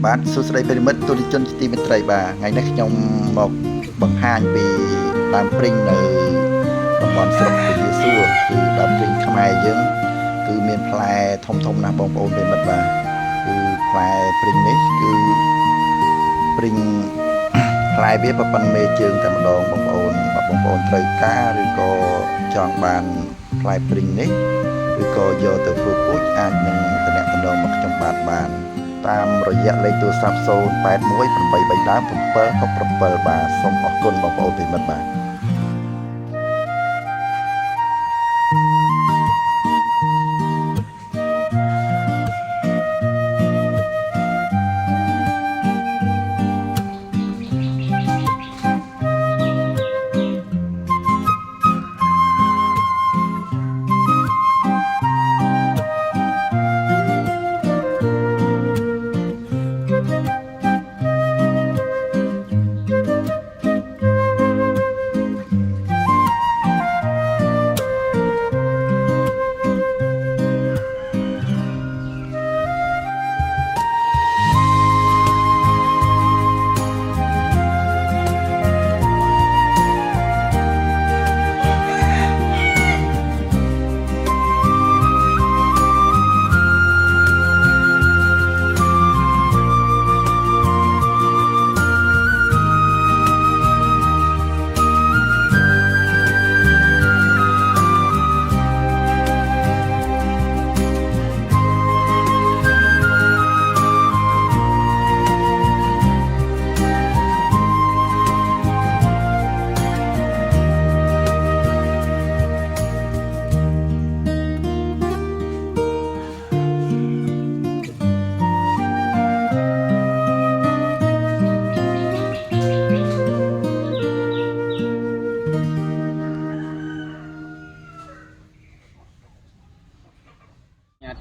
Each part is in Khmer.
បាទសួស្តីប្រិមិត្តទូរជនទីមេត្រីបាទថ្ងៃនេះខ្ញុំមកបង្ហាញពីដើមព្រីងនៅតំបន់ស្រុកពជាសួរគឺដើមព្រីងខ្មែរយើងគឺមានផ្លែធំណាស់បងប្អូនប្រិមិត្តបាទគឺផ្លែព្រីងនេះគឺព្រីងផ្លែវាប៉ុណ្ណមេជើងតែម្ដងបងប្អូនត្រូវការឬក៏ចង់បានផ្លែព្រីងនេះឬក៏យកទៅធ្វើពូជអាចនឹងតំណមកខ្ញុំបានតាមរយៈលេខទូរស័ព្ទ081 837 767បាទសូមអរគុណបងប្អូនប្រិមិត្តបាទ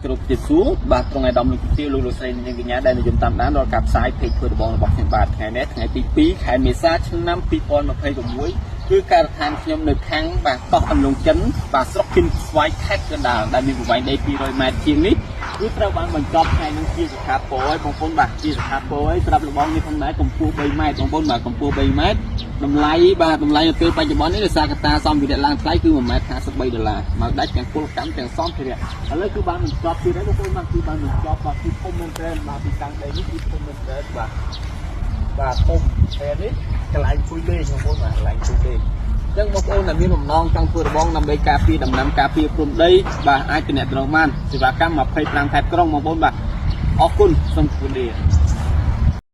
គ្រប់ជាសួរបាទត្រង់ឯកឧត្តមលោកទាវលោកស្រីនាងកញ្ញាដែលនិយមតាមដានដល់ការផ្សាយពេកធ្វើដំបងរបស់ខ្ញុំបាទថ្ងៃនេះថ្ងៃទី2ខែមេសាឆ្នាំ2026គឺការដ្ឋានខ្ញុំនៅខាងបាទកោះអំឡុងចិនបាទស្រុកគិនស្វាយខេត្តកណ្ដាលដែលមានប្រវែងដី200ម៉ែត្រជាងនេះគឺត្រូវបានបញ្ចប់ថ្ងៃនេះជាសិក្ខាពរឲ្យបងប្អូនបាទជាសិក្ខាពរឲ្យស្រាប់លបងនេះផងដែរកម្ពស់3ម៉ែត្របងប្អូនបាទកម្ពស់3ម៉ែត្រតម្លៃនៅពេលបច្ចុប្បន្ននេះដោយសារកត្តាសម្ភារៈឡើងថ្លៃគឺ$1.53មកដាច់ទាំងពលកម្មទាំងសម្ភារៈឥឡូវគឺបានបញ្ចប់ទៀតហើយបងប្អូនបាទគឺបានបញ្ចប់បាទគឺធំមែនទែនបាទពីតាំងដីនេះគឺធំមែនទែនបាទធំតែនេះកន្លែងជួយលេងបងប្អូនបាទកន្លែងជួយលេងអញ្ចឹងបងប្អូនដែលមានបំណងចង់ធ្វើរបងដើម្បីការពារដំណាំការពារព្រំដីបាទអាចទំនាក់ទំនងបានសេវាកម្ម25ខេត្តក្រុងបងប្អូនបាទអរគុណសូមជម្រាបលា